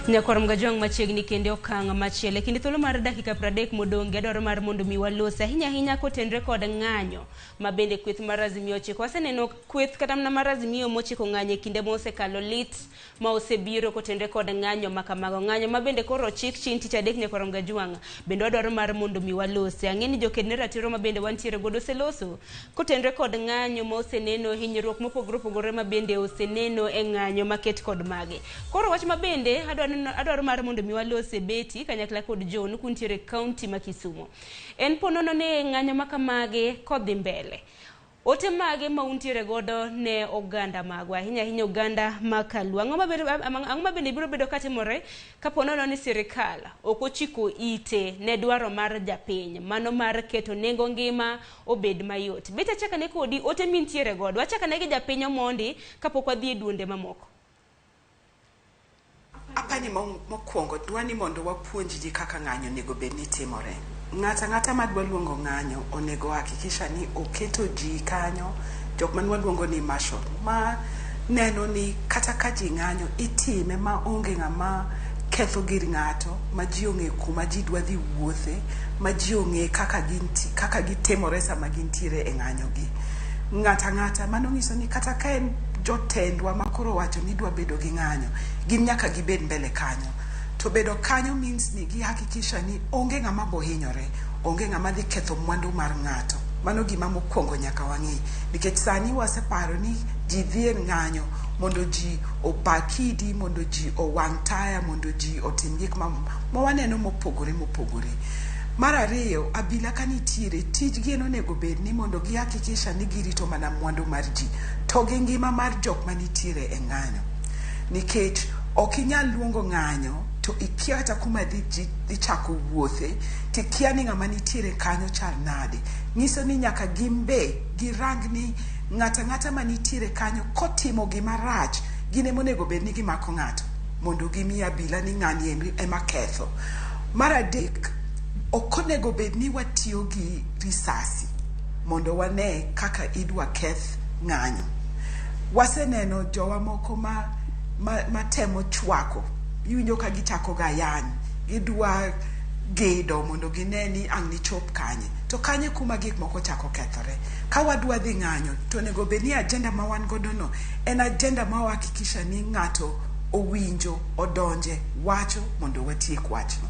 Nyakorom gajong machiegni kende okang' machiele kinde thuolo mar dakika 30 modong' gedoro mar mondo mi walose ahinya kotenre kod ng'anyo mabende kweth mar Azimio ochiko. Waseneno kweth kata mana mar Azimio mochiko ng'anyo kinde mosekalo lit ma osebiro kotenre kod ng'anyo makamago, ng'anyo mabende koro chik chin tich adek. Nyakorom gajwang' bende wadwaro mar mondo mi walose. Ang'eni jokedne ratiro mabende wantiere godo oseloso kotenre kod ng'anyo ma oseneno, hinyruok mopogore opogore mabende oseneno e ng'anyo maket kod mage. Koro wach mabende adwaro mar mondo mi walose beti kanyakla kod John kuntiere kaunti ma Kisumu. En ponono ne ng'anyo makamage kodhi mbele. Ote mage ma untiere godo ne oganda magwa ahinya oganda makalu. Ang'o mabende biro bedo katimore kaponono ni sirikal ok ochiko ite ne dwaro mar japiny, mano mar keto nengo ngima obed mayot. Beti achaka ne kodi ote mintiere godo, achaka ne gi japiny Omondi kapok wadhi e duonde mamoko. Apani mokwongo dwani mondo wapuonj ji kaka ng'anyo nego bed ni timore. Ng'ata madwa luongo ng'anyo onego hakikisha ni oketo ji kanyo, jok manwa luongo ni marshal, ma neno ni kata ka ji ng'anyo itime ma onge ng'ama ketho gir ng'ato, ma ji ong'e kuma ji dwa dhi wuothe, ma ji ong'e kaka gitimore sama gintiere e ng'anyo gi. Ng'ata mano nyiso ni kata ka en jotendwa makoro wacho ni dwa bedo gi ng'anyo, gin nyaka gibed mbele kanyo. To bedo kanyo means ni gihakikisha ni onge ng'ama bohinyore, onge ng'ama dhi ketho mwandu mar ng'ato. Mano gima mokwongo nyaka wang'i, nikech sani waseparo ni ji dhi e ng'anyo mondo ji opa kidi, mondo ji owang' taya, mondo ji otim gik ma waneno mopogore. Mar ariyo, abila ka nitiere, tijgi en onego bed ni mondo gihakikisha ni girito mana mwandu mar ji to gi ngima mar jok manitiere e ng'anyo. Nikech ok inyal luongo ng'anyo to ikia kata kuma dhi chako wuothe, tikia ni ng'ama nitiere kanyo chal nade. Nyiso ni nyaka gimbe girang ni ng'ata manitiere kanyo kotimo gima rach, gine monego bed ni gimako ng'ato mondo gimi abila ni ng'ani ema ketho. Mar adek, ok onego bed ni watiyo gi risasi mondo wane kaka idwa keth ng'anyo. Waseneno jowa moko ma temo chwako, iwinjo ka gichako gayan, gidwa gedo mondo gine ni ang' ni chop kanye, to kanye kuma gik moko chako kethore. Ka wadwa dhi ng'anyo to nego bed ni agenda ma wan godo no en agenda ma wahakikisha ni ng'ato owinjo, odonje, wacho mondo watiek wachno.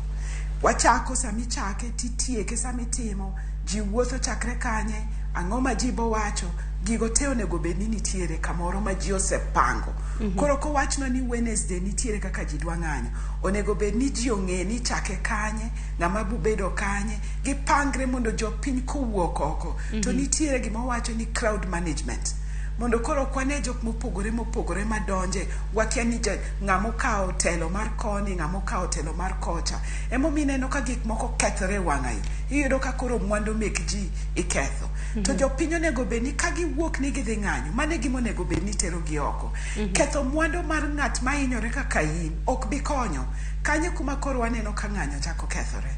Wachako samichake titieke samitimo, ji wuotho chakre kanye, ang'o ma ji bo wacho, gigo te onego bed ni nitiere kamoro ma ji osepango. Koro ko wachno ni Wednesday nitiere kaka ji dwa ng'anyo, onego bed ni ji ong'e ni chake kanye, ng'ama bubedo kanye, gipangre mondo jopiny kowuok oko. To nitiere gima wacho ni crowd management, mondo koro kwane jok mopogore madonje, wakia ni ng'amo kawo telo mar koni, ng'amo kawo telo mar kocha. Emo mineno ka gik moko kethore wang'ayo, iyudo ka koro mwandu mek ji iketho. To jopiny onego bed ni ka giwuok ni gidhi ng'anyo, mane gima onego bed ni tero gi oko. Ketho mwandu mar ng'at ma hinyore kaka in ok bi konyo. Kanye kuma koro waneno ka ng'anyo chako kethore.